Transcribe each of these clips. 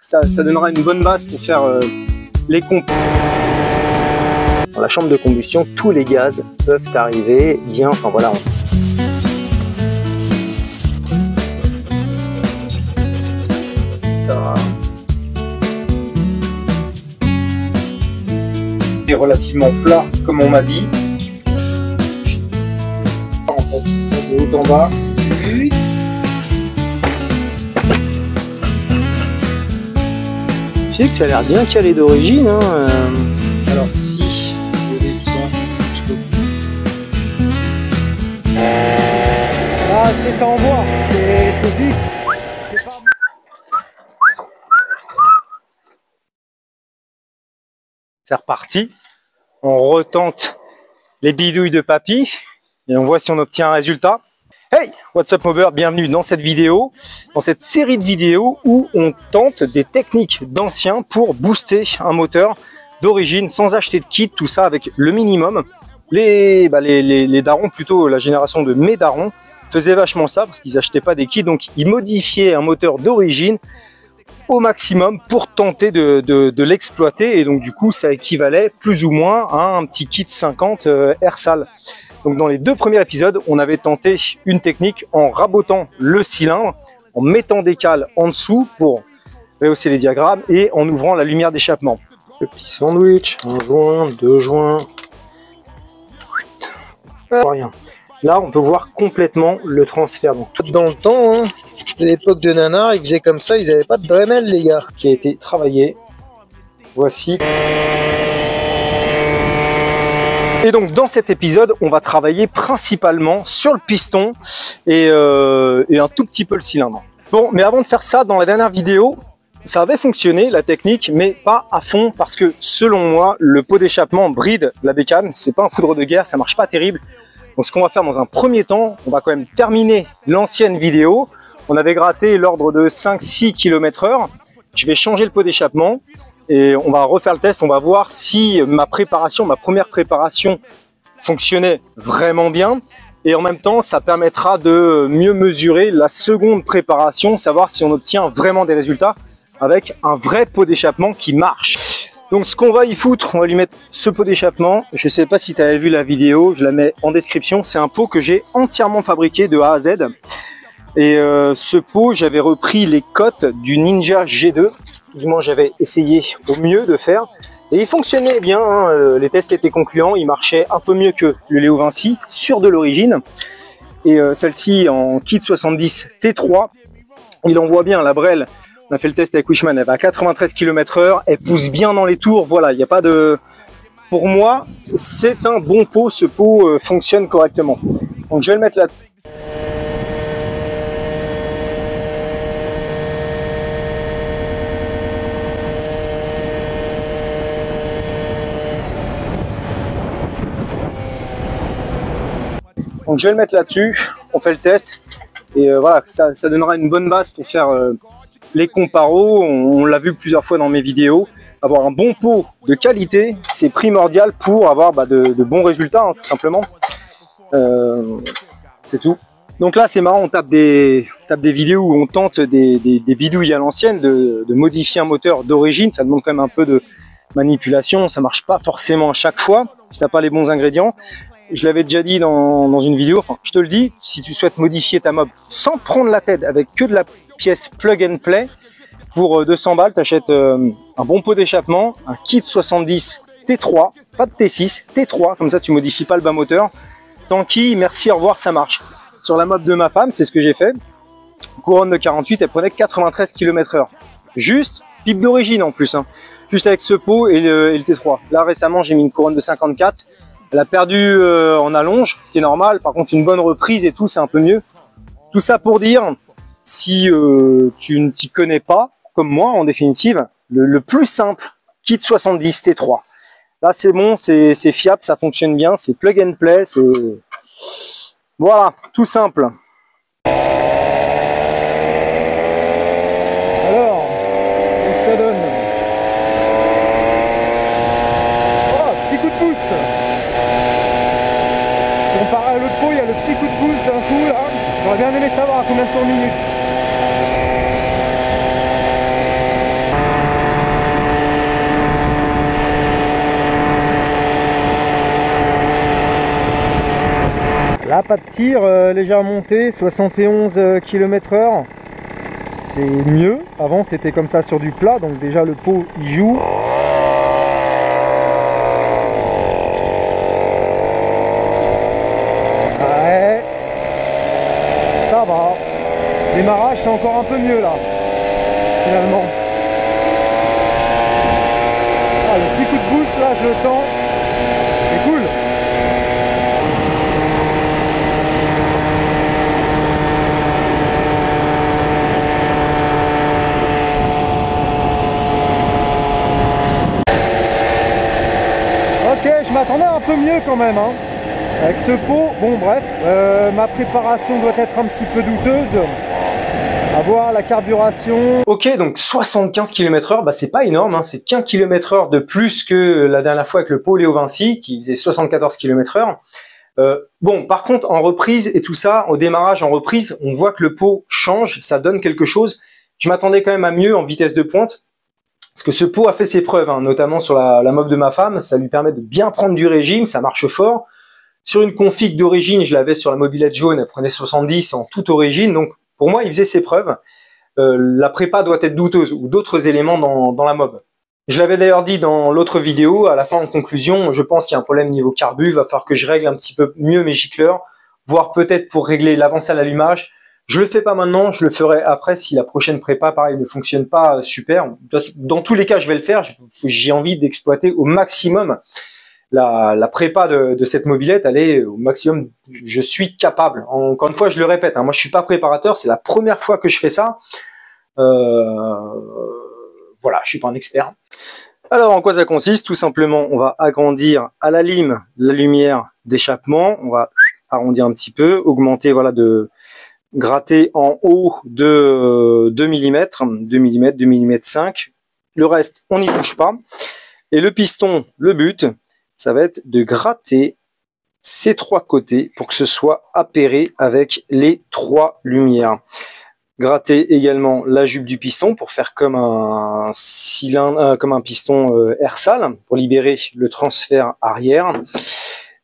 ça donnera une bonne base pour faire les comptes. Dans la chambre de combustion, tous les gaz peuvent arriver bien, enfin voilà. C'est relativement plat, comme on m'a dit. De haut en bas. Je sais que ça a l'air bien calé d'origine. Hein. Alors si je descends jusqu'au bout. Ah, ça envoie. C'est vif. C'est reparti. On retente les bidouilles de papy et on voit si on obtient un résultat. Hey, what's up mover, bienvenue dans cette vidéo, dans cette série de vidéos où on tente des techniques d'anciens pour booster un moteur d'origine sans acheter de kit, tout ça avec le minimum. Les darons, plutôt la génération de mes darons, faisaient vachement ça parce qu'ils n'achetaient pas des kits, donc ils modifiaient un moteur d'origine au maximum pour tenter de l'exploiter, et donc du coup ça équivalait plus ou moins à un petit kit 50 Airsal. Donc dans les deux premiers épisodes, on avait tenté une technique en rabotant le cylindre, en mettant des cales en dessous pour rehausser les diagrammes et en ouvrant la lumière d'échappement. Le petit sandwich, un joint, deux joints. Rien. Là, on peut voir complètement le transfert. Donc, dans le temps, hein, c'était l'époque de Nanar, ils faisaient comme ça, ils n'avaient pas de Dremel, les gars. Qui a été travaillé. Voici. Et donc dans cet épisode, on va travailler principalement sur le piston et un tout petit peu le cylindre. Bon, mais avant de faire ça, dans la dernière vidéo, ça avait fonctionné la technique, mais pas à fond parce que selon moi, le pot d'échappement bride la bécane. C'est pas un foudre de guerre, ça marche pas terrible. Donc ce qu'on va faire dans un premier temps, on va quand même terminer l'ancienne vidéo. On avait gratté l'ordre de 5-6 km/h. Je vais changer le pot d'échappement. Et on va refaire le test, on va voir si ma première préparation fonctionnait vraiment bien. Et en même temps, ça permettra de mieux mesurer la seconde préparation, savoir si on obtient vraiment des résultats avec un vrai pot d'échappement qui marche. Donc ce qu'on va y foutre, on va lui mettre ce pot d'échappement. Je ne sais pas si tu avais vu la vidéo, je la mets en description. C'est un pot que j'ai entièrement fabriqué de A à Z. Et ce pot, j'avais repris les cotes du Ninja G2. Du moins, j'avais essayé au mieux de faire. Et il fonctionnait bien, hein. Les tests étaient concluants. Il marchait un peu mieux que le Léo Vinci sur de l'origine. Et celle-ci en kit 70 T3. Il envoie bien la brelle. On a fait le test avec Wishman. Elle va à 93 km/h. Elle pousse bien dans les tours. Voilà, il n'y a pas de... Pour moi, c'est un bon pot. Ce pot fonctionne correctement. Donc, je vais le mettre là. Donc je vais le mettre là-dessus, on fait le test et voilà, ça donnera une bonne base pour faire les comparos. On l'a vu plusieurs fois dans mes vidéos, avoir un bon pot de qualité, c'est primordial pour avoir de bons résultats, hein, tout simplement. C'est tout. Donc là c'est marrant, on tape des vidéos où on tente des bidouilles à l'ancienne, de modifier un moteur d'origine. Ça demande quand même un peu de manipulation, ça marche pas forcément à chaque fois si tu n'as pas les bons ingrédients. Je l'avais déjà dit dans une vidéo, enfin je te le dis, si tu souhaites modifier ta mob sans prendre la tête avec que de la pièce plug and play, pour 200 balles, tu achètes un bon pot d'échappement, un kit 70 T3, pas de T6, T3, comme ça tu modifies pas le bas moteur. Tanky, merci, au revoir, ça marche. Sur la mob de ma femme, c'est ce que j'ai fait. Couronne de 48, elle prenait 93 km/h. Juste, pipe d'origine en plus, hein. Juste avec ce pot et le T3. Là récemment j'ai mis une couronne de 54. Elle a perdu en allonge, ce qui est normal. Par contre, une bonne reprise et tout, c'est un peu mieux. Tout ça pour dire, si tu ne t'y connais pas, comme moi, en définitive, le plus simple, kit 70 T3. Là, c'est bon, c'est fiable, ça fonctionne bien, c'est plug and play, c'est... Voilà, tout simple. Alors, qu'est-ce que ça donne? Oh, petit coup de boost. Comparé à l'autre pot, il y a le petit coup de boost d'un coup là. J'aurais bien aimé savoir à combien de tours minutes. Là, pas de tir, légère montée, 71 km/h. C'est mieux. Avant, c'était comme ça sur du plat, donc déjà le pot il joue. Ouais, ça va. Démarrage, c'est encore un peu mieux là, finalement. Ah, le petit coup de boost là, je le sens. C'est cool. Ok, je m'attendais un peu mieux quand même, hein. Avec ce pot, bon bref, ma préparation doit être un petit peu douteuse. À voir la carburation. Ok, donc 75 km/h, bah c'est pas énorme, hein, c'est qu'un km/h de plus que la dernière fois avec le pot Léo Vinci, qui faisait 74 km/h. Bon, par contre, en reprise et tout ça, au démarrage en reprise, on voit que le pot change, ça donne quelque chose. Je m'attendais quand même à mieux en vitesse de pointe. Parce que ce pot a fait ses preuves, hein, notamment sur la mob de ma femme, ça lui permet de bien prendre du régime, ça marche fort. Sur une config d'origine, je l'avais sur la mobilette jaune, elle prenait 70 en toute origine, donc pour moi, il faisait ses preuves. La prépa doit être douteuse ou d'autres éléments dans la mob. Je l'avais d'ailleurs dit dans l'autre vidéo, à la fin en conclusion, je pense qu'il y a un problème niveau carbu, il va falloir que je règle un petit peu mieux mes gicleurs, voire peut-être pour régler l'avancée à l'allumage. Je le fais pas maintenant, je le ferai après si la prochaine prépa, pareil, ne fonctionne pas super. Dans tous les cas, je vais le faire. J'ai envie d'exploiter au maximum la prépa de cette mobilette. Elle est au maximum, je suis capable. Encore une fois, je le répète, hein, moi je suis pas préparateur, c'est la première fois que je fais ça. Voilà, je suis pas un expert. Alors, en quoi ça consiste? Tout simplement, on va agrandir à la lime la lumière d'échappement. On va arrondir un petit peu, augmenter, voilà, gratter en haut de 2 mm, 2 mm, 2 mm 5. Le reste, on n'y touche pas. Et le piston, le but, ça va être de gratter ces trois côtés pour que ce soit appairé avec les trois lumières. Gratter également la jupe du piston pour faire comme un cylindre, comme un piston air sale pour libérer le transfert arrière.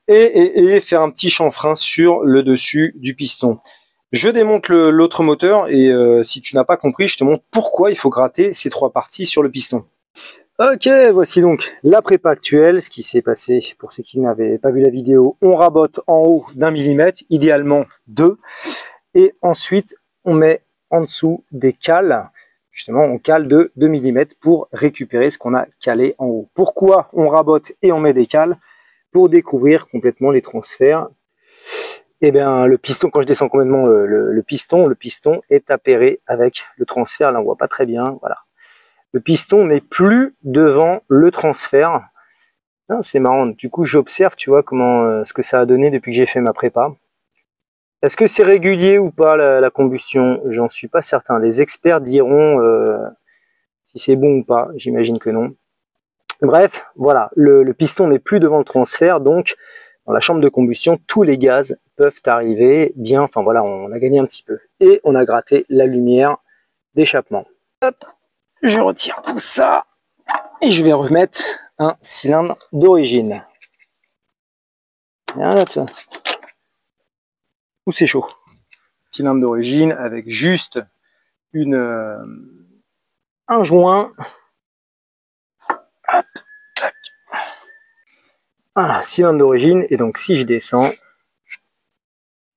Et faire un petit chanfrein sur le dessus du piston. Je démonte l'autre moteur et si tu n'as pas compris, je te montre pourquoi il faut gratter ces trois parties sur le piston. Ok, voici donc la prépa actuelle. Ce qui s'est passé, pour ceux qui n'avaient pas vu la vidéo, on rabote en haut d'1 mm, idéalement 2. Et ensuite, on met en dessous des cales. Justement, on cale de 2 mm pour récupérer ce qu'on a calé en haut. Pourquoi on rabote et on met des cales? Pour découvrir complètement les transferts. Et bien le piston, quand je descends complètement le piston est appairé avec le transfert. Là on voit pas très bien, voilà. Le piston n'est plus devant le transfert. C'est marrant, du coup j'observe, tu vois, comment ce que ça a donné depuis que j'ai fait ma prépa. Est-ce que c'est régulier ou pas la combustion? J'en suis pas certain. Les experts diront si c'est bon ou pas, j'imagine que non. Bref, voilà, le piston n'est plus devant le transfert, donc dans la chambre de combustion, tous les gaz peuvent arriver bien. Enfin voilà, on a gagné un petit peu. Et on a gratté la lumière d'échappement. Hop, je retire tout ça et je vais remettre un cylindre d'origine. Voilà, où c'est chaud. Cylindre d'origine avec juste un joint. Hop, tac. Voilà, cylindre d'origine. Et donc si je descends,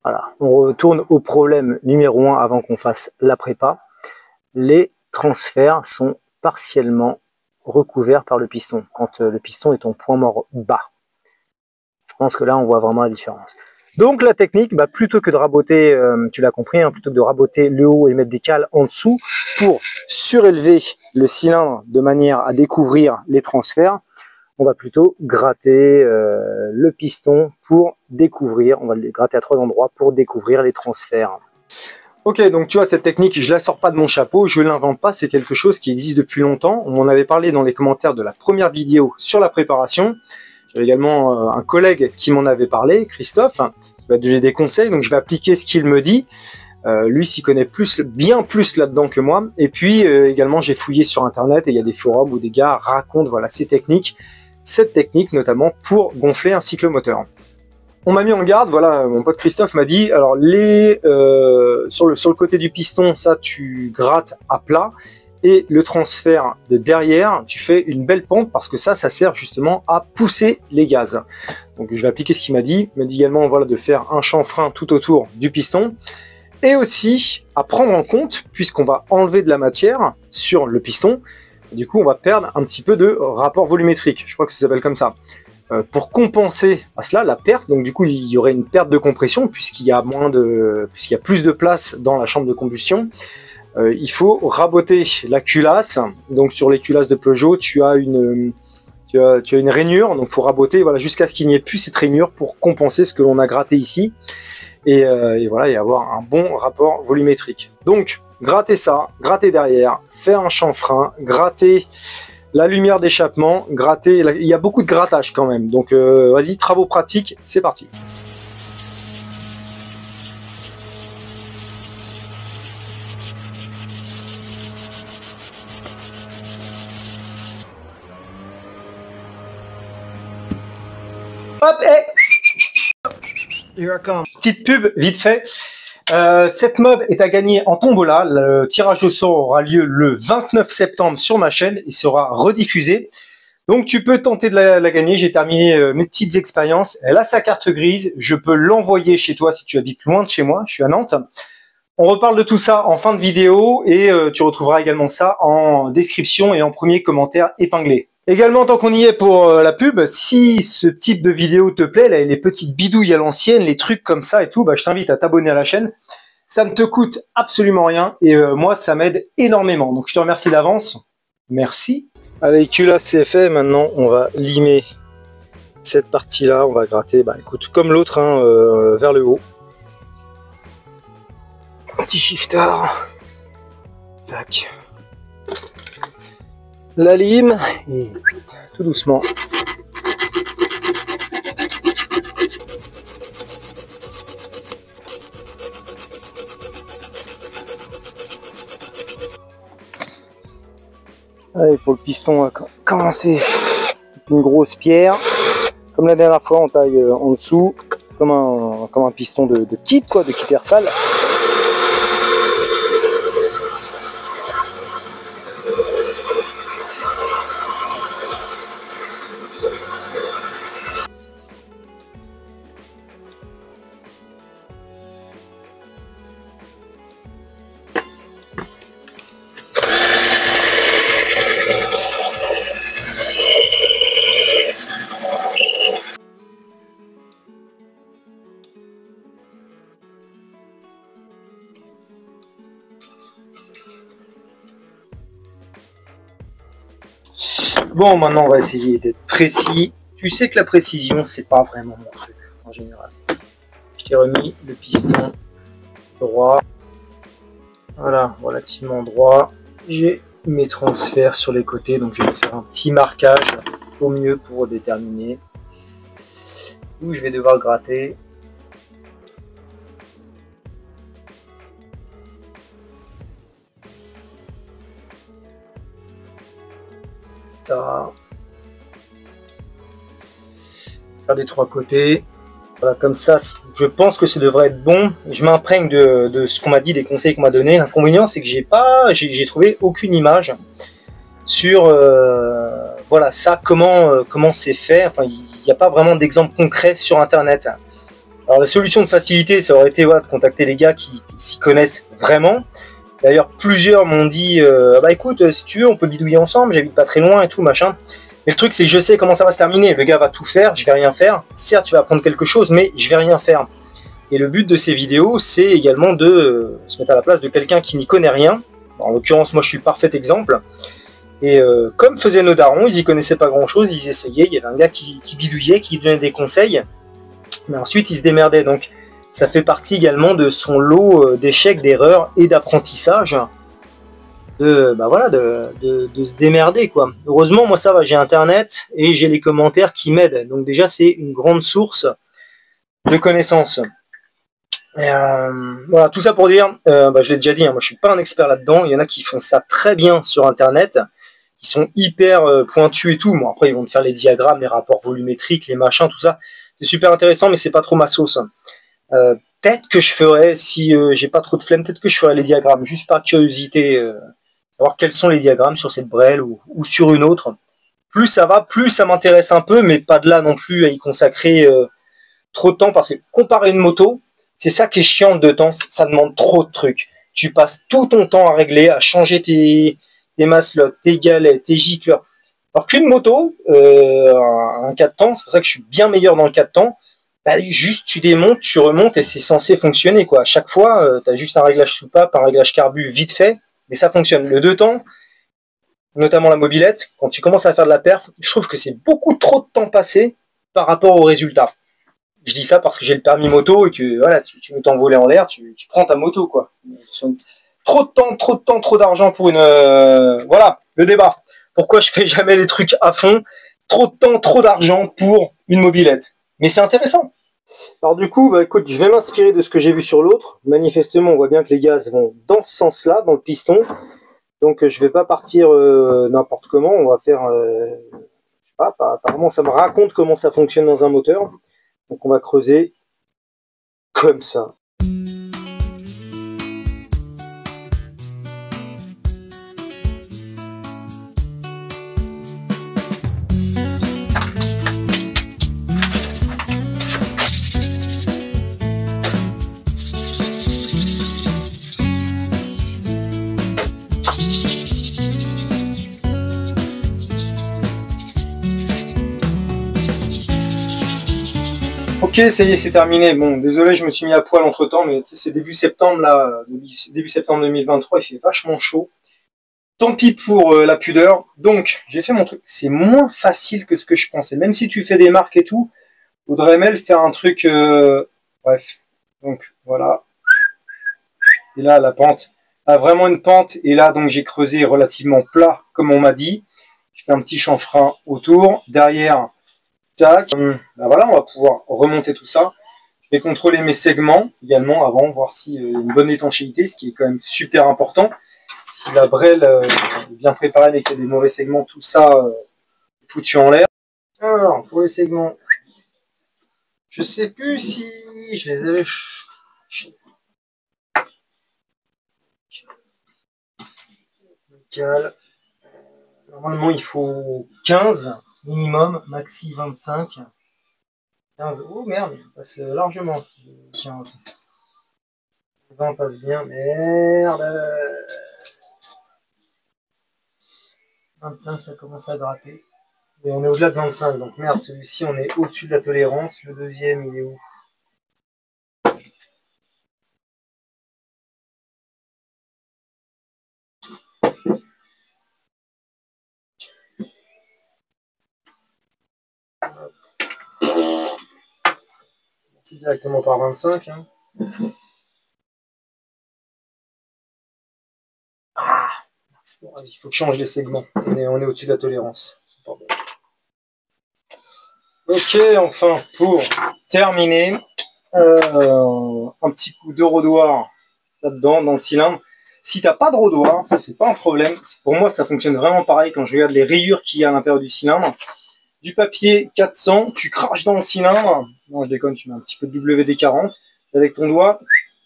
voilà, on retourne au problème numéro 1 avant qu'on fasse la prépa. Les transferts sont partiellement recouverts par le piston, quand le piston est en point mort bas. Je pense que là, on voit vraiment la différence. Donc la technique, plutôt que de raboter, tu l'as compris, hein, plutôt que de raboter le haut et mettre des cales en dessous pour surélever le cylindre de manière à découvrir les transferts, on va plutôt gratter le piston pour découvrir, on va le gratter à 3 endroits pour découvrir les transferts. Ok, donc tu vois, cette technique, je la sors pas de mon chapeau, je l'invente pas, c'est quelque chose qui existe depuis longtemps. On m'en avait parlé dans les commentaires de la première vidéo sur la préparation. J'avais également un collègue qui m'en avait parlé, Christophe, qui m'a donné des conseils, donc je vais appliquer ce qu'il me dit. Lui s'y connaît bien plus là-dedans que moi. Et puis également, j'ai fouillé sur internet et il y a des forums où des gars racontent voilà, ces techniques, cette technique notamment pour gonfler un cyclomoteur. on m'a mis en garde, voilà, mon pote Christophe m'a dit, alors sur le côté du piston, ça tu grattes à plat, et le transfert de derrière, tu fais une belle pente, parce que ça sert justement à pousser les gaz. Donc je vais appliquer ce qu'il m'a dit. Il m'a dit également, voilà, de faire un chanfrein tout autour du piston, et aussi à prendre en compte, puisqu'on va enlever de la matière sur le piston, du coup on va perdre un petit peu de rapport volumétrique, je crois que ça s'appelle comme ça. Pour compenser à cela la perte, donc du coup il y aurait une perte de compression puisqu'il y a plus de place dans la chambre de combustion. Il faut raboter la culasse. Donc sur les culasses de Peugeot, tu as une rainure, donc il faut raboter, voilà, jusqu'à ce qu'il n'y ait plus cette rainure pour compenser ce que l'on a gratté ici, et voilà, et avoir un bon rapport volumétrique. Donc gratter ça, gratter derrière, faire un chanfrein, gratter la lumière d'échappement, gratter, il y a beaucoup de grattage quand même, donc vas-y, travaux pratiques, c'est parti. Hop, et petite pub vite fait. Cette mob est à gagner en tombola. Le tirage au sort aura lieu le 29 septembre sur ma chaîne et sera rediffusé. Donc tu peux tenter de la gagner. J'ai terminé mes petites expériences. Elle a sa carte grise. Je peux l'envoyer chez toi si tu habites loin de chez moi. Je suis à Nantes. On reparle de tout ça en fin de vidéo et tu retrouveras également ça en description et en premier commentaire épinglé. Également, tant qu'on y est pour la pub, si ce type de vidéo te plaît, là, les petites bidouilles à l'ancienne, les trucs comme ça et tout, bah, je t'invite à t'abonner à la chaîne. Ça ne te coûte absolument rien et moi, ça m'aide énormément. Donc, je te remercie d'avance. Merci. Allez, culasse, c'est fait. Maintenant, on va limer cette partie-là. On va gratter, bah, écoute, comme l'autre, hein, vers le haut. Un petit shifter. Tac. La lime et tout doucement. Allez, pour le piston, on va commencer une grosse pierre. Comme la dernière fois, on taille en dessous, comme un piston de kit, quoi, de kit air sale. Bon, maintenant on va essayer d'être précis. Tu sais que la précision, c'est pas vraiment mon truc en général. Je t'ai remis le piston droit. Voilà, relativement droit. J'ai mes transferts sur les côtés, donc je vais faire un petit marquage au mieux pour déterminer où je vais devoir gratter. Ça, faire des trois côtés, voilà, comme ça je pense que ça devrait être bon. Je m'imprègne de ce qu'on m'a dit, des conseils qu'on m'a donné. L'inconvénient, c'est que j'ai trouvé aucune image sur voilà, ça, comment c'est fait. Enfin, il n'y a pas vraiment d'exemple concret sur internet. Alors la solution de facilité, ça aurait été, voilà, de contacter les gars qui s'y connaissent vraiment. D'ailleurs, plusieurs m'ont dit bah écoute, si tu veux, on peut bidouiller ensemble, j'habite pas très loin et tout, machin. Mais le truc, c'est que je sais comment ça va se terminer. Le gars va tout faire, je vais rien faire. Certes, tu vas apprendre quelque chose, mais je vais rien faire. Et le but de ces vidéos, c'est également de se mettre à la place de quelqu'un qui n'y connaît rien. En l'occurrence, moi, je suis le parfait exemple. Et comme faisaient nos darons, ils y connaissaient pas grand-chose, ils essayaient. Il y avait un gars qui bidouillait, qui donnait des conseils. Mais ensuite, il se démerdait. Donc, ça fait partie également de son lot d'échecs, d'erreurs et d'apprentissage, bah voilà, de se démerder, quoi. Heureusement, moi ça va, j'ai internet et j'ai les commentaires qui m'aident. Donc déjà, c'est une grande source de connaissances. Et voilà, tout ça pour dire, bah, je l'ai déjà dit, hein, moi je suis pas un expert là-dedans. Il y en a qui font ça très bien sur internet, qui sont hyper pointus et tout. Bon, après, ils vont te faire les diagrammes, les rapports volumétriques, les machins, tout ça. c'est super intéressant, mais c'est pas trop ma sauce. Peut-être que je ferai, si j'ai pas trop de flemme, peut-être que je ferai les diagrammes, juste par curiosité, savoir quels sont les diagrammes sur cette brelle ou sur une autre. Plus ça va, plus ça m'intéresse un peu, mais pas de là non plus à y consacrer trop de temps, parce que comparer une moto, c'est ça qui est chiant de temps, ça demande trop de trucs. Tu passes tout ton temps à régler, à changer tes maslottes, tes galets, tes gicleurs. Alors qu'une moto, un 4 temps, c'est pour ça que je suis bien meilleur dans le 4 temps, bah, juste tu démontes, tu remontes et c'est censé fonctionner, quoi. À chaque fois, tu as juste un réglage soupape, un réglage carbu vite fait, mais ça fonctionne. Le 2 temps, notamment la mobilette, quand tu commences à faire de la perf, je trouve que c'est beaucoup trop de temps passé par rapport au résultat. Je dis ça parce que j'ai le permis moto et que voilà, tu veux t'envoler en l'air, tu prends ta moto, quoi. Trop de temps, trop d'argent pour une... voilà, le débat. Pourquoi je fais jamais les trucs à fond? Trop de temps, trop d'argent pour une mobilette. Mais c'est intéressant. Alors du coup, bah, écoute, je vais m'inspirer de ce que j'ai vu sur l'autre. Manifestement, on voit bien que les gaz vont dans ce sens-là, dans le piston. Donc je vais pas partir n'importe comment. On va faire... je sais pas, apparemment ça me raconte comment ça fonctionne dans un moteur. Donc on va creuser comme ça. Ok, ça y est, c'est terminé. Bon, désolé, je me suis mis à poil entre temps, mais c'est début septembre là, début septembre 2023, il fait vachement chaud. Tant pis pour la pudeur. Donc, j'ai fait mon truc. C'est moins facile que ce que je pensais. Même si tu fais des marques et tout, faudrait même faire un truc. Bref. Donc, voilà. Et là, la pente a vraiment une pente. Et là, donc, j'ai creusé relativement plat, comme on m'a dit. Je fais un petit chanfrein autour. Derrière, tac. Ben voilà, on va pouvoir remonter tout ça. Je vais contrôler mes segments également avant, voir s'il y a une bonne étanchéité, ce qui est quand même super important. Si la brelle est bien préparée mais qu'il y a des mauvais segments, tout ça est foutu en l'air. Alors, pour les segments, je sais plus si je les avais... Normalement, il faut 15 minimum, maxi 25. 15. Oh merde, il passe largement. 15. 20 passe bien, merde. 25, ça commence à gratter. Et on est au-delà de 25, donc merde, celui-ci, on est au-dessus de la tolérance. Le deuxième, il est où? C'est directement par 25. Hein. Ah, bon, il faut que je change les segments. On est au-dessus de la tolérance. C'est pas bon. Ok, enfin, pour terminer, un petit coup de rodoir là-dedans, dans le cylindre. Si t'as pas de rodoir, ça c'est pas un problème. Pour moi, ça fonctionne vraiment pareil quand je regarde les rayures qu'il y a à l'intérieur du cylindre. Du papier 400, tu craches dans le cylindre. Non, je déconne, tu mets un petit peu de WD-40. Avec ton doigt,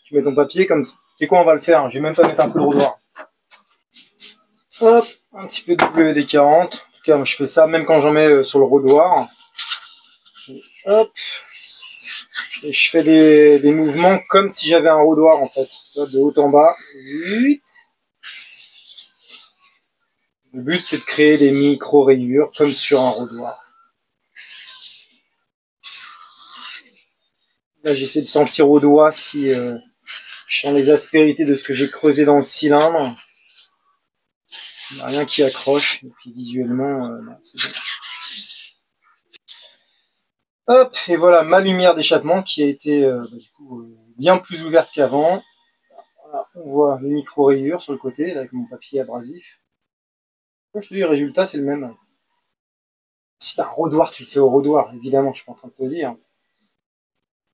tu mets ton papier comme ça. C'est quoi, on va le faire. Je vais même pas mettre un peu de rodoir. Hop, un petit peu de WD-40. En tout cas, moi, je fais ça même quand j'en mets sur le rodoir. Et hop. Et je fais des mouvements comme si j'avais un rodoir en fait. De haut en bas. Le but, c'est de créer des micro-rayures comme sur un rodoir. Là, j'essaie de sentir au doigt si je sens les aspérités de ce que j'ai creusé dans le cylindre. Il n'y a rien qui accroche. Et puis visuellement, non, c'est bon. Hop, et voilà ma lumière d'échappement qui a été du coup, bien plus ouverte qu'avant. Voilà, on voit les micro-rayures sur le côté, là, avec mon papier abrasif. Comme je te dis, le résultat, c'est le même. Si tu as un rodoir, tu le fais au rodoir, évidemment, je suis pas en train de te dire.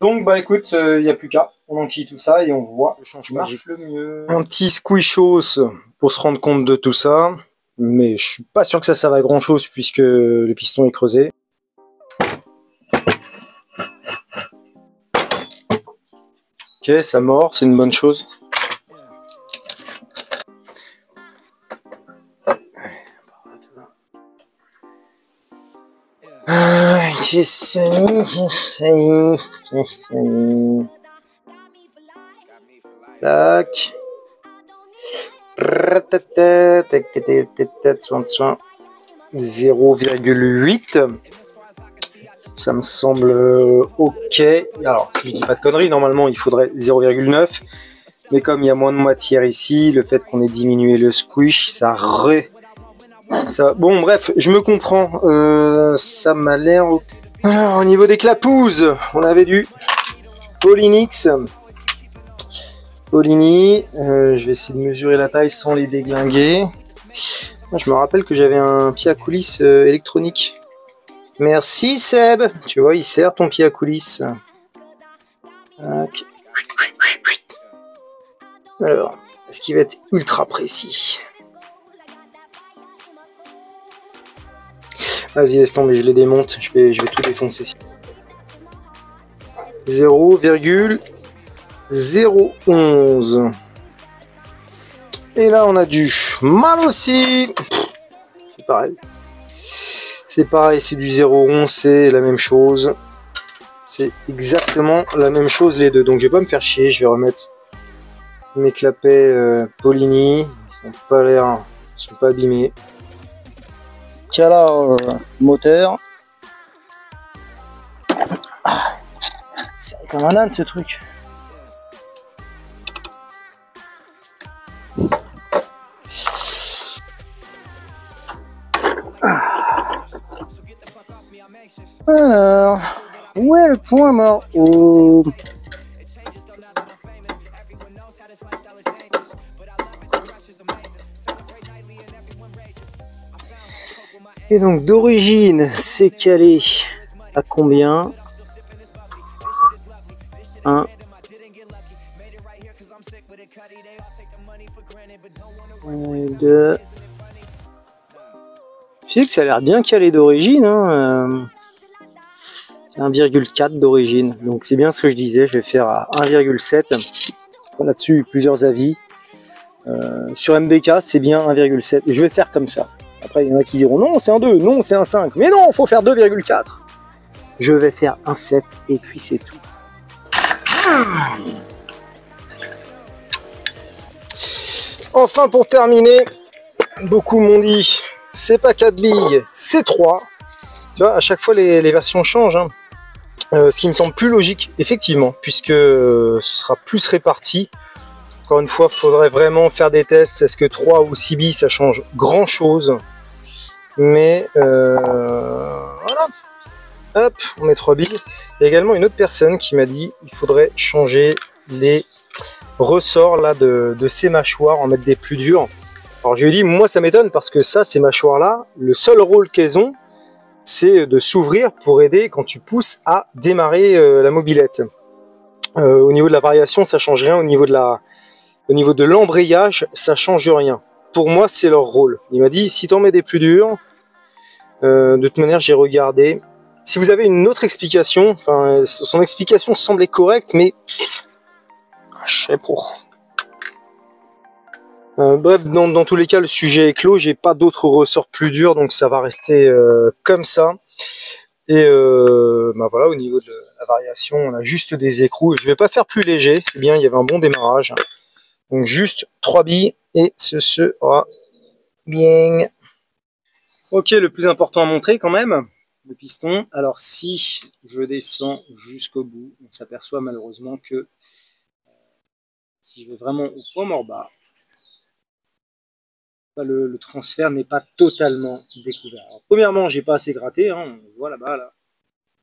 Donc, bah écoute, il n'y a plus qu'à. On enquille tout ça et on voit ce qui marche le mieux. Un petit squishos pour se rendre compte de tout ça. Mais je suis pas sûr que ça serve à grand chose puisque le piston est creusé. Ok, ça mord, c'est une bonne chose. J'essaye. Tac. 0,8. Ça me semble ok. Alors, si je dis pas de conneries, normalement il faudrait 0,9. Mais comme il y a moins de matière ici, le fait qu'on ait diminué le squish, ça. Bon, bref, je me comprends. Ça m'a l'air. Alors, au niveau des clapouses, on avait du Polynix. Polini, je vais essayer de mesurer la taille sans les déglinguer. Je me rappelle que j'avais un pied à coulisses électronique. Merci Seb. Tu vois, il sert ton pied à coulisses. Tac. Alors, est-ce qu'il va être ultra précis? Vas-y, laisse tomber, je les démonte. Je vais tout défoncer. 0,011. Et là, on a du mal aussi. C'est pareil. C'est pareil, c'est du 0,11, c'est la même chose. C'est exactement la même chose les deux. Donc je vais pas me faire chier, je vais remettre mes clapets Polini. Ils sont pas l'air, ils sont pas abîmés. Calage moteur. C'est comme un âne ce truc. Alors, où est le point mort? Oh. Et donc d'origine, c'est calé à combien? 1, 2. Je sais que ça a l'air bien calé d'origine, hein. 1,4 d'origine, donc c'est bien ce que je disais, je vais faire à 1,7. Là-dessus, plusieurs avis. Sur MBK, c'est bien 1,7. Je vais faire comme ça. Après, il y en a qui diront non, c'est un 2, non, c'est un 5. Mais non, il faut faire 2,4. Je vais faire un 7 et puis c'est tout. Enfin, pour terminer, beaucoup m'ont dit c'est pas 4 billes, c'est 3. Tu vois, à chaque fois, les versions changent. Hein. Ce qui me semble plus logique, effectivement, puisque ce sera plus réparti. Encore une fois, il faudrait vraiment faire des tests. Est-ce que 3 ou 6 billes, ça change grand chose? Mais voilà. Hop, on met 3 billes. Il y a également une autre personne qui m'a dit il faudrait changer les ressorts là de ces mâchoires, en mettre des plus durs. Alors je lui ai dit, moi ça m'étonne parce que ça, ces mâchoires là, le seul rôle qu'elles ont, c'est de s'ouvrir pour aider quand tu pousses à démarrer la mobilette. Au niveau de la variation, ça change rien. Au niveau de l'embrayage, ça change rien. Pour moi, c'est leur rôle. Il m'a dit, si tu en mets des plus durs, de toute manière, j'ai regardé. Si vous avez une autre explication, enfin, son explication semblait correcte, mais je sais pas. Bref, dans tous les cas, le sujet est clos. J'ai pas d'autres ressorts plus durs, donc ça va rester comme ça. Et bah voilà, au niveau de la variation, on a juste des écrous. Je vais pas faire plus léger, c'est bien, il y avait un bon démarrage. Donc juste 3 billes et ce sera bien. Ok, le plus important à montrer quand même, le piston. Alors si je descends jusqu'au bout, on s'aperçoit malheureusement que si je vais vraiment au point mort bas, le transfert n'est pas totalement découvert. Alors, premièrement, j'ai pas assez gratté, hein, on voit là-bas, là,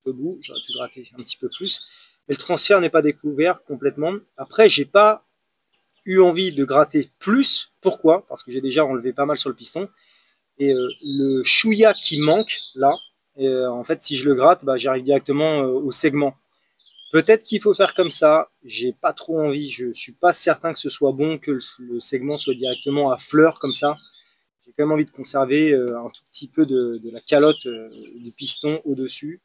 au bout, j'aurais pu gratter un petit peu plus. Mais le transfert n'est pas découvert complètement. Après, j'ai pas eu envie de gratter plus. Pourquoi? Parce que j'ai déjà enlevé pas mal sur le piston. Et le chouïa qui manque, là, en fait, si je le gratte, bah, j'arrive directement au segment. Peut-être qu'il faut faire comme ça. J'ai pas trop envie. Je suis pas certain que ce soit bon que le segment soit directement à fleur comme ça. J'ai quand même envie de conserver un tout petit peu de la calotte du piston au-dessus.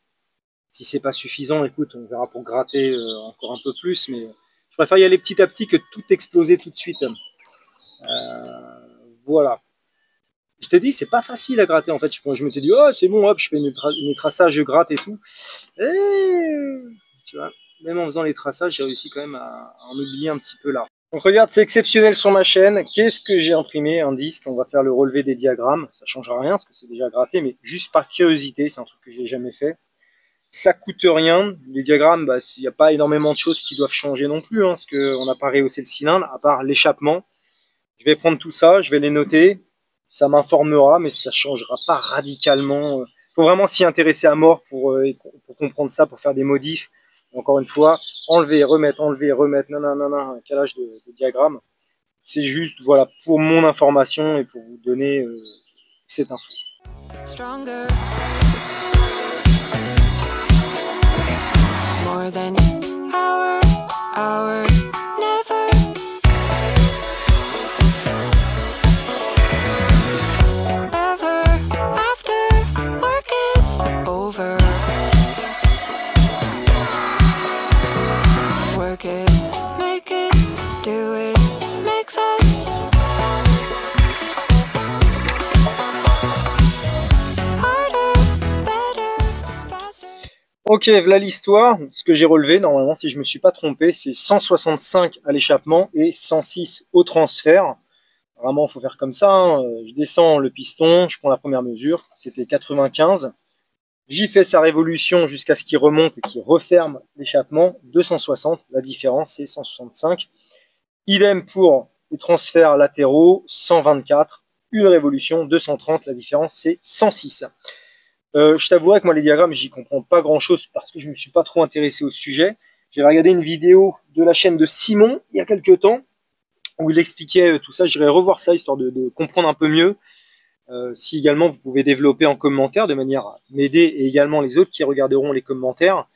Si c'est pas suffisant, écoute, on verra pour gratter encore un peu plus, mais Je préfère y aller petit à petit que tout exploser tout de suite. Voilà. Je te dis, c'est pas facile à gratter en fait. Je m'étais dit, oh c'est bon, hop, je fais mes traçages, je gratte et tout. Et tu vois, même en faisant les traçages, j'ai réussi quand même à en oublier un petit peu là. Donc regarde, c'est exceptionnel sur ma chaîne. Qu'est-ce que j'ai imprimé? Un disque, on va faire le relevé des diagrammes. Ça changera rien parce que c'est déjà gratté, mais juste par curiosité, c'est un truc que j'ai jamais fait. Ça coûte rien. Les diagrammes, bah, il n'y a pas énormément de choses qui doivent changer non plus, hein, parce qu'on n'a pas rehaussé le cylindre, à part l'échappement. Je vais prendre tout ça, je vais les noter. Ça m'informera, mais ça ne changera pas radicalement. Il faut vraiment s'y intéresser à mort pour comprendre ça, pour faire des modifs. Encore une fois, enlever, remettre, non, un calage de diagramme. C'est juste, voilà, pour mon information et pour vous donner cette info. Stronger. More than our never. Ever after work is over. Work it, make it, do it, makes us harder, better, faster. Ok, voilà l'histoire. Ce que j'ai relevé, normalement, si je me suis pas trompé, c'est 165 à l'échappement et 106 au transfert. Vraiment, il faut faire comme ça. Hein. Je descends le piston, je prends la première mesure, c'était 95. J'y fais sa révolution jusqu'à ce qu'il remonte et qu'il referme l'échappement, 260. La différence, c'est 165. Idem pour les transferts latéraux, 124. Une révolution, 230. La différence, c'est 106. Je t'avouerai que moi, les diagrammes, j'y comprends pas grand-chose parce que je me suis pas trop intéressé au sujet. J'avais regardé une vidéo de la chaîne de Simon il y a quelques temps où il expliquait tout ça. J'irai revoir ça histoire de comprendre un peu mieux. Si également vous pouvez développer en commentaire de manière à m'aider et également les autres qui regarderont les commentaires.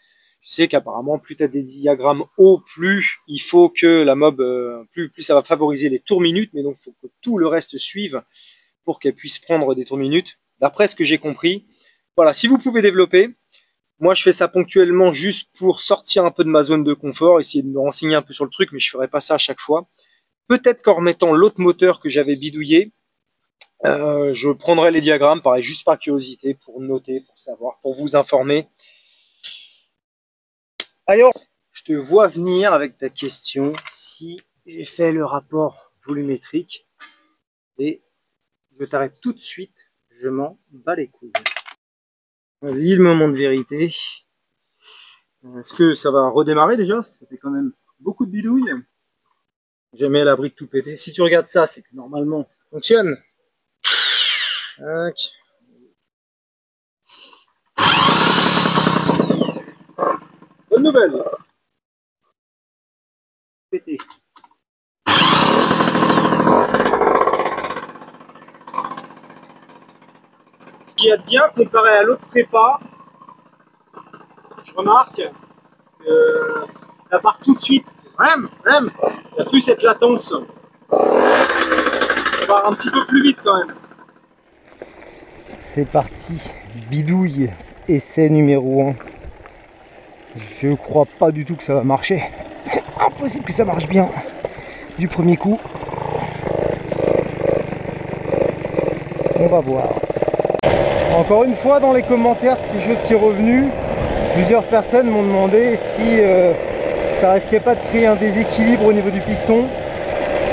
Je sais qu'apparemment plus tu as des diagrammes hauts, plus il faut que la mob, plus ça va favoriser les tours minutes, mais donc il faut que tout le reste suive pour qu'elle puisse prendre des tours minutes. D'après ce que j'ai compris, voilà, si vous pouvez développer, moi je fais ça ponctuellement juste pour sortir un peu de ma zone de confort, essayer de me renseigner un peu sur le truc, mais je ferai pas ça à chaque fois. Peut-être qu'en remettant l'autre moteur que j'avais bidouillé, je prendrai les diagrammes, pareil, juste par curiosité, pour noter, pour savoir, pour vous informer. Alors, je te vois venir avec ta question, si j'ai fait le rapport volumétrique, et je t'arrête tout de suite, je m'en bats les couilles. Vas-y, le moment de vérité. Est-ce que ça va redémarrer déjà? Parce que ça fait quand même beaucoup de bidouilles. Jamais à l'abri de tout péter. Si tu regardes ça, c'est que normalement, ça fonctionne. Tac. Bonne nouvelle. Pété. Ce qui est bien comparé à l'autre prépa, je remarque que ça part tout de suite. Même, il n'y a plus cette latence. Ça part un petit peu plus vite quand même. C'est parti, bidouille, essai numéro 1. Je crois pas du tout que ça va marcher. C'est impossible que ça marche bien du premier coup. On va voir. Encore une fois, dans les commentaires, c'est quelque chose qui est revenu. Plusieurs personnes m'ont demandé si ça risquait pas de créer un déséquilibre au niveau du piston.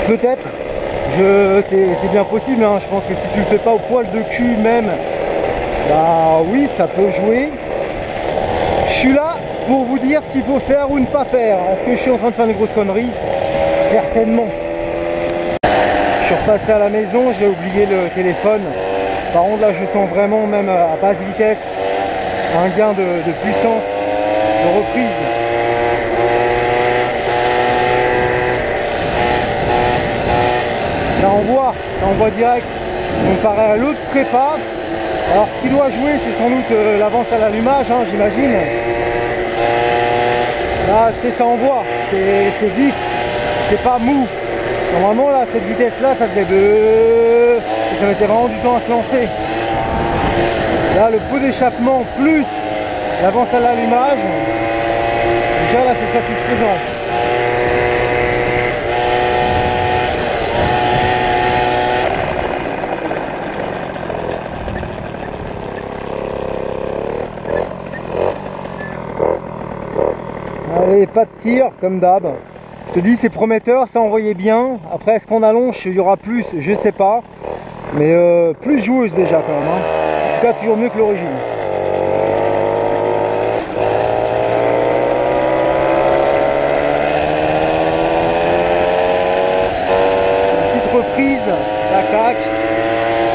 Peut-être. C'est bien possible, hein. Je pense que si tu le fais pas au poil de cul même, bah oui, ça peut jouer. Je suis là pour vous dire ce qu'il faut faire ou ne pas faire. Est-ce que je suis en train de faire une grosse connerie? Certainement. Je suis repassé à la maison, j'ai oublié le téléphone. Par contre là je sens vraiment, même à basse vitesse, un gain de puissance, de reprise. Ça envoie direct. Comparé à l'autre prépa, alors ce qui doit jouer, c'est sans doute l'avance à l'allumage, hein, j'imagine. Là, ça envoie, c'est vif, c'est pas mou. Normalement, là, cette vitesse-là, ça faisait de... Ça mettait vraiment du temps à se lancer. Là, le pot d'échappement plus l'avance à l'allumage, déjà là, c'est satisfaisant. Allez, pas de tir, comme d'hab. Je te dis, c'est prometteur, ça envoyait bien. Après, est-ce qu'on allonge, il y aura plus, je sais pas. Mais plus joueuse déjà quand même. Hein. En tout cas, toujours mieux que l'origine. Petite reprise, la claque.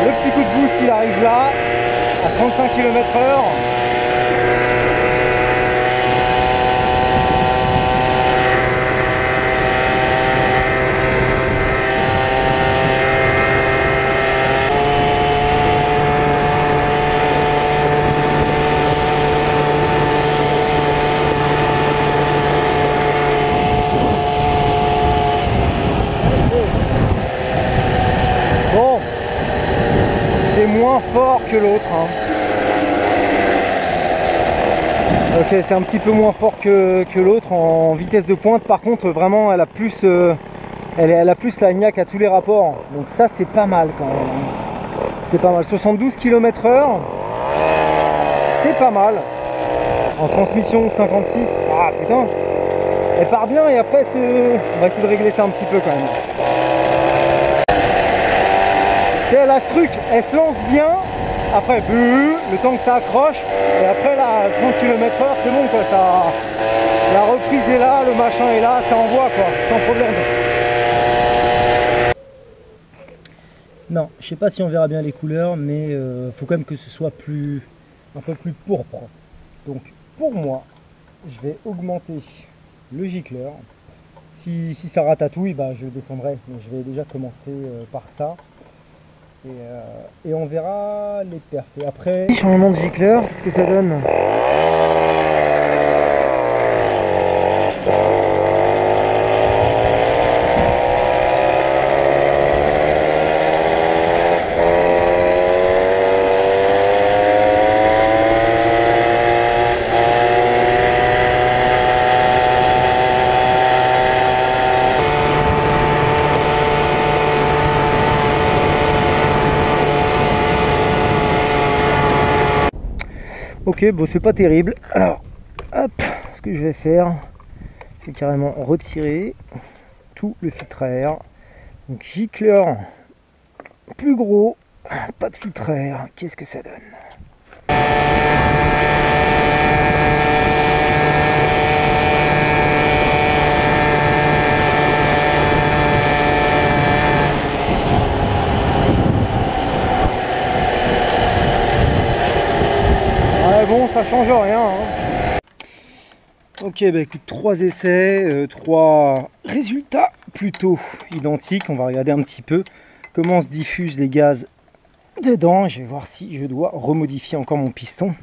Le petit coup de boost, il arrive là, à 35 km/h. Bon, c'est moins fort que l'autre. Hein. Ok, c'est un petit peu moins fort que l'autre en vitesse de pointe. Par contre, vraiment, elle a plus, elle a plus la niaque à tous les rapports. Donc ça, c'est pas mal quand même. C'est pas mal. 72 km/h, c'est pas mal. En transmission 56. Ah putain, elle part bien et après, on va essayer de régler ça un petit peu quand même. Elle a ce truc, elle se lance bien, après le temps que ça accroche, et après là, 30 km/h, c'est bon quoi, ça, la reprise est là, le machin est là, ça envoie quoi, sans problème. Non, je sais pas si on verra bien les couleurs, mais faut quand même que ce soit un peu plus pourpre. Donc pour moi, je vais augmenter le gicleur. Si ça ratatouille, bah, je le descendrai, mais je vais déjà commencer par ça. Et on verra les perfs. Et après, changement de gicleur, qu'est-ce que ça donne? Ok, bon c'est pas terrible. Alors, hop, ce que je vais faire, je vais carrément retirer tout le filtre à air. Donc gicleur plus gros, pas de filtre à air. Qu'est-ce que ça donne? Bon, ça change rien. Hein. Ok, bah écoute, 3 essais, 3 résultats plutôt identiques. On va regarder un petit peu comment se diffusent les gaz dedans. Je vais voir si je dois remodifier encore mon piston.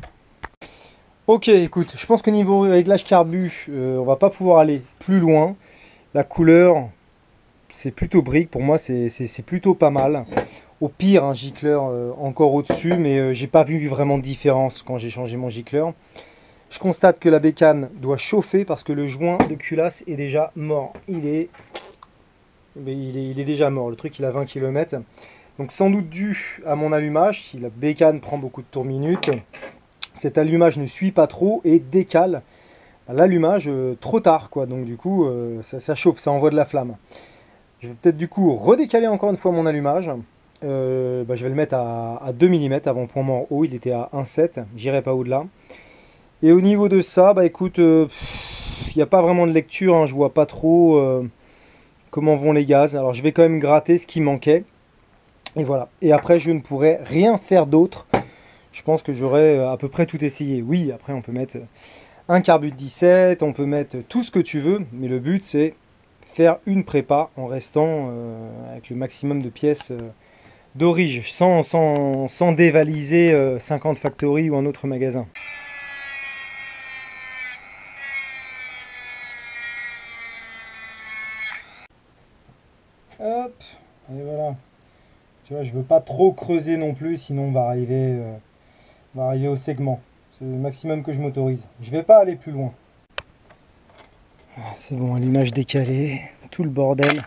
Ok, écoute, je pense que niveau réglage carbu, on va pas pouvoir aller plus loin. La couleur, c'est plutôt brique. Pour moi, c'est plutôt pas mal. Au pire, un gicleur encore au-dessus, mais j'ai pas vu vraiment de différence quand j'ai changé mon gicleur. Je constate que la bécane doit chauffer parce que le joint de culasse est déjà mort. Il est déjà mort, le truc il a 20 km. Donc sans doute dû à mon allumage, si la bécane prend beaucoup de tours minute, cet allumage ne suit pas trop et décale l'allumage trop tard, quoi. Donc du coup, ça chauffe, ça envoie de la flamme. Je vais peut-être du coup redécaler encore une fois mon allumage. Je vais le mettre à 2 mm avant point mort haut, il était à 1,7, j'irai pas au-delà. Et au niveau de ça, bah écoute, il n'y a pas vraiment de lecture, hein, je vois pas trop comment vont les gaz. Alors je vais quand même gratter ce qui manquait. Et voilà. Et après je ne pourrai rien faire d'autre. Je pense que j'aurai à peu près tout essayé. Oui, après on peut mettre un carbu de 17, on peut mettre tout ce que tu veux, mais le but c'est faire une prépa en restant avec le maximum de pièces d'orige, sans dévaliser 50 Factory ou un autre magasin. Hop, et voilà. Tu vois, je veux pas trop creuser non plus, sinon on va arriver au segment. C'est le maximum que je m'autorise. Je vais pas aller plus loin. C'est bon, l'image décalée, tout le bordel.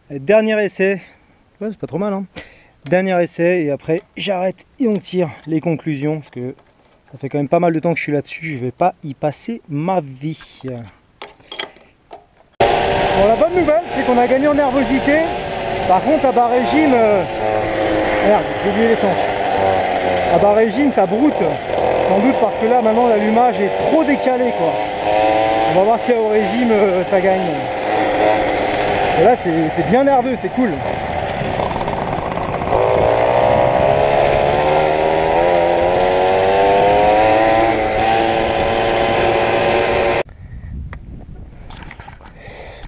Dernier essai. Ouais, c'est pas trop mal, hein. Dernier essai et après j'arrête et on tire les conclusions parce que Ça fait quand même pas mal de temps que je suis là-dessus, je vais pas y passer ma vie. Bon, la bonne nouvelle, c'est qu'on a gagné en nervosité. Par contre, à bas régime... Merde, j'ai oublié l'essence. À bas régime, ça broute. Sans doute parce que là, maintenant, l'allumage est trop décalé, quoi. On va voir si au régime, ça gagne. Et là, c'est bien nerveux, c'est cool.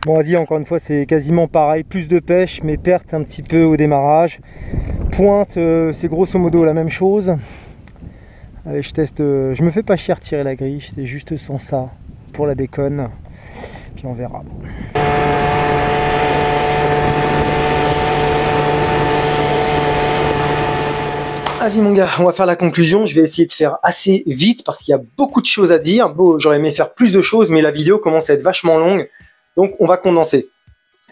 Bon, vas-y, encore une fois, c'est quasiment pareil. Plus de pêche, mais perte un petit peu au démarrage. Pointe, c'est grosso modo la même chose. Allez, je teste. Je me fais pas chier à retirer la grille. J'étais juste sans ça pour la déconne. Puis on verra. Vas-y mon gars, on va faire la conclusion. Je vais essayer de faire assez vite parce qu'il y a beaucoup de choses à dire. Bon, j'aurais aimé faire plus de choses, mais la vidéo commence à être vachement longue. Donc on va condenser.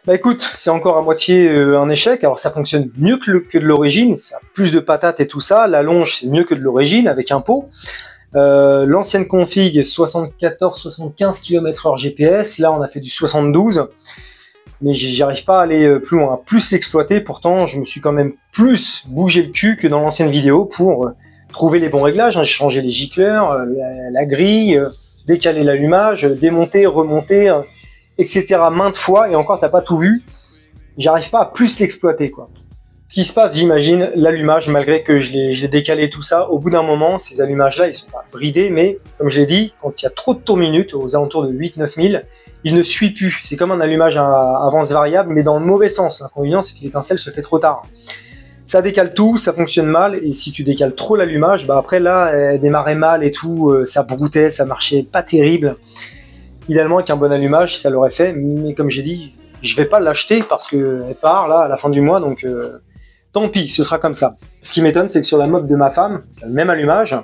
Bah écoute, c'est encore à moitié un échec. Alors ça fonctionne mieux que de l'origine. Ça a plus de patates et tout ça. La longe, c'est mieux que de l'origine avec un pot. L'ancienne config, 74-75 km/h GPS. Là, on a fait du 72. Mais j'arrive pas à aller plus loin, à plus l'exploiter. Pourtant, je me suis quand même plus bougé le cul que dans l'ancienne vidéo pour trouver les bons réglages. J'ai changé les gicleurs, la grille, décaler l'allumage, démonter, remonter, etc. maintes fois. Et encore, t'as pas tout vu. J'arrive pas à plus l'exploiter, quoi. Ce qui se passe, j'imagine, l'allumage, malgré que je l'ai décalé tout ça, au bout d'un moment, ces allumages-là, ils sont pas bridés, mais comme je l'ai dit, quand il y a trop de tours minutes, aux alentours de 8-9 000, il ne suit plus. C'est comme un allumage à avance variable, mais dans le mauvais sens. L'inconvénient, c'est que l'étincelle se fait trop tard. Ça décale tout, ça fonctionne mal, et si tu décales trop l'allumage, bah après là, elle démarrait mal et tout, ça broutait, ça marchait pas terrible. Idéalement, avec un bon allumage, ça l'aurait fait, mais comme j'ai dit, je vais pas l'acheter parce qu'elle part là à la fin du mois, donc tant pis, ce sera comme ça. Ce qui m'étonne, c'est que sur la mob de ma femme, le même allumage,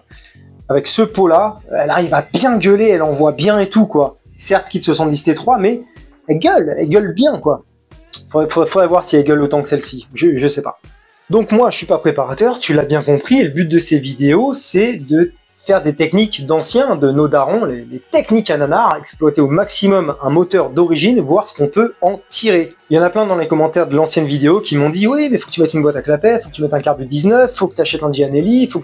avec ce pot-là, elle arrive à bien gueuler, elle envoie bien et tout, quoi. Certes, Kit 70 T3, mais elle gueule bien, quoi. Faudrait voir si elle gueule autant que celle-ci, je sais pas. Donc moi, je suis pas préparateur, tu l'as bien compris, et le but de ces vidéos, c'est de faire des techniques d'anciens, de nos darons, les techniques à nanar, exploiter au maximum un moteur d'origine, voir ce qu'on peut en tirer. Il y en a plein dans les commentaires de l'ancienne vidéo qui m'ont dit « Oui, mais faut que tu mettes une boîte à clapet, faut que tu mettes un carbu 19, faut que tu achètes un Gianelli, faut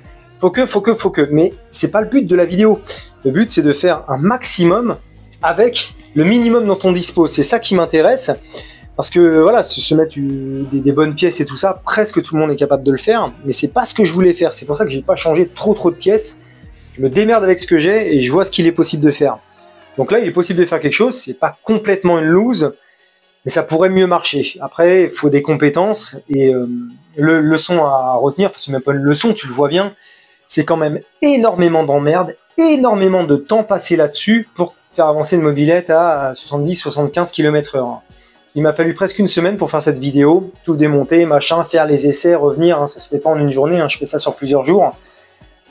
que... » Mais c'est pas le but de la vidéo. Le but, c'est de faire un maximum avec le minimum dont on dispose. C'est ça qui m'intéresse. Parce que voilà, se mettre des bonnes pièces et tout ça, presque tout le monde est capable de le faire, mais c'est pas ce que je voulais faire. C'est pour ça que j'ai pas changé trop de pièces. Je me démerde avec ce que j'ai et je vois ce qu'il est possible de faire. Donc là, il est possible de faire quelque chose. C'est pas complètement une loose, mais ça pourrait mieux marcher. Après, il faut des compétences et le leçon à retenir, c'est même pas une leçon, tu le vois bien. C'est quand même énormément d'emmerdes, énormément de temps passé là-dessus pour faire avancer une mobilette à 70-75 km/h. Il m'a fallu presque une semaine pour faire cette vidéo, tout démonter, machin, faire les essais, revenir, hein, ça se fait pas en une journée, hein, je fais ça sur plusieurs jours.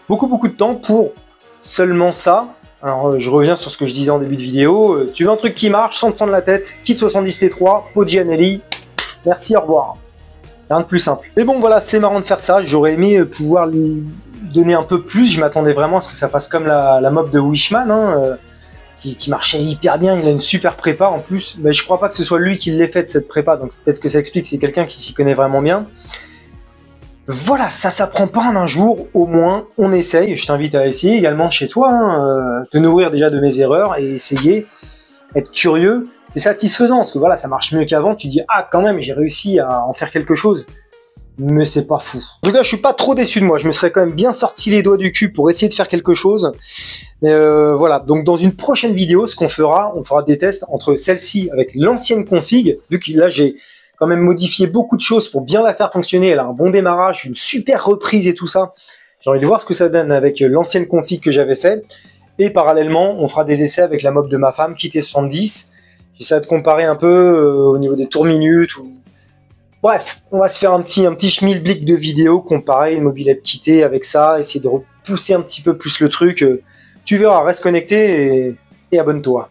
Beaucoup de temps pour seulement ça. Alors je reviens sur ce que je disais en début de vidéo, tu veux un truc qui marche sans te prendre la tête, Kit 70 T3, pot de Gianelli, merci, au revoir. Rien de plus simple. Mais bon voilà, c'est marrant de faire ça, j'aurais aimé pouvoir lui donner un peu plus, je m'attendais vraiment à ce que ça fasse comme la mob de Wishman, hein, qui marchait hyper bien, il a une super prépa en plus, mais je crois pas que ce soit lui qui l'ait fait cette prépa, donc peut-être que ça explique que c'est quelqu'un qui s'y connaît vraiment bien. Voilà, ça s'apprend pas en un jour, au moins on essaye, je t'invite à essayer également chez toi, hein, te nourrir déjà de mes erreurs et essayer, être curieux, c'est satisfaisant, parce que voilà, ça marche mieux qu'avant, tu dis ah quand même j'ai réussi à en faire quelque chose. Mais c'est pas fou. En tout cas, je suis pas trop déçu de moi. Je me serais quand même bien sorti les doigts du cul pour essayer de faire quelque chose. Mais voilà. Donc, dans une prochaine vidéo, ce qu'on fera, on fera des tests entre celle-ci avec l'ancienne config. Vu que là, j'ai quand même modifié beaucoup de choses pour bien la faire fonctionner. Elle a un bon démarrage, une super reprise et tout ça. J'ai envie de voir ce que ça donne avec l'ancienne config que j'avais fait. Et parallèlement, on fera des essais avec la mob de ma femme, Kit 70. J'essaie de comparer un peu au niveau des tours minutes ou... Bref, on va se faire un petit schmilblick de vidéo, comparer une mobilette quittée avec ça, essayer de repousser un petit peu plus le truc. Tu verras, reste connecté et abonne-toi.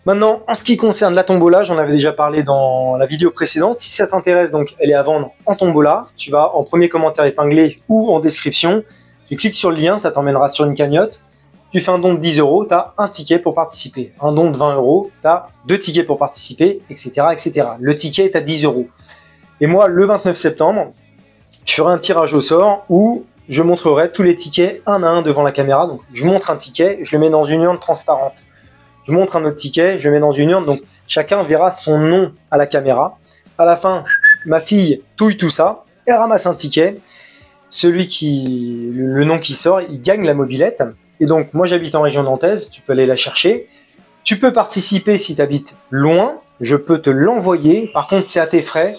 Maintenant, en ce qui concerne la tombola, j'en avais déjà parlé dans la vidéo précédente. Si ça t'intéresse, donc elle est à vendre en tombola. Tu vas en premier commentaire épinglé ou en description. Tu cliques sur le lien, ça t'emmènera sur une cagnotte. Tu fais un don de 10 euros, tu as un ticket pour participer. Un don de 20 euros, tu as 2 tickets pour participer, etc., etc. Le ticket est à 10 euros. Et moi, le 29 septembre, je ferai un tirage au sort où je montrerai tous les tickets un à un devant la caméra. Donc, je montre un ticket, je le mets dans une urne transparente. Je montre un autre ticket, je le mets dans une urne. Donc, chacun verra son nom à la caméra. À la fin, ma fille touille tout ça, elle ramasse un ticket. Celui qui, le nom qui sort, il gagne la mobilette. Et donc, moi, j'habite en région nantaise, tu peux aller la chercher. Tu peux participer si tu habites loin, je peux te l'envoyer. Par contre, c'est à tes frais.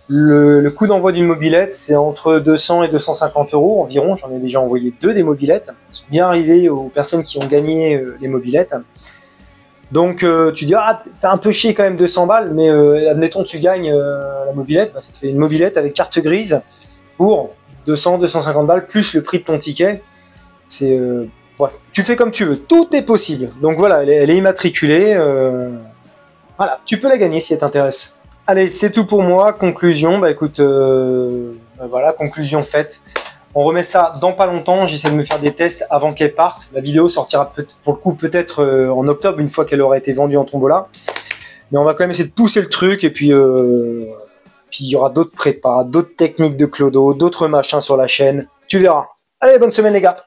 Le coût d'envoi d'une mobilette, c'est entre 200 et 250 euros environ. J'en ai déjà envoyé 2 des mobilettes. C'est bien arrivé aux personnes qui ont gagné les mobilettes. Donc, tu dis, ah, t'as un peu chier quand même 200 balles, mais admettons tu gagnes la mobilette, bah, ça te fait une mobilette avec carte grise pour 200, 250 balles, plus le prix de ton ticket. C'est... ouais, tu fais comme tu veux, tout est possible. Donc voilà, elle est immatriculée. Voilà, tu peux la gagner si elle t'intéresse. Allez, c'est tout pour moi. Conclusion, bah écoute, voilà, conclusion faite. On remet ça dans pas longtemps. J'essaie de me faire des tests avant qu'elle parte. La vidéo sortira pour le coup peut-être en octobre, une fois qu'elle aura été vendue en tombola. Mais on va quand même essayer de pousser le truc. Et puis il y aura d'autres prépas, d'autres techniques de clodo, d'autres machins sur la chaîne. Tu verras. Allez, bonne semaine les gars.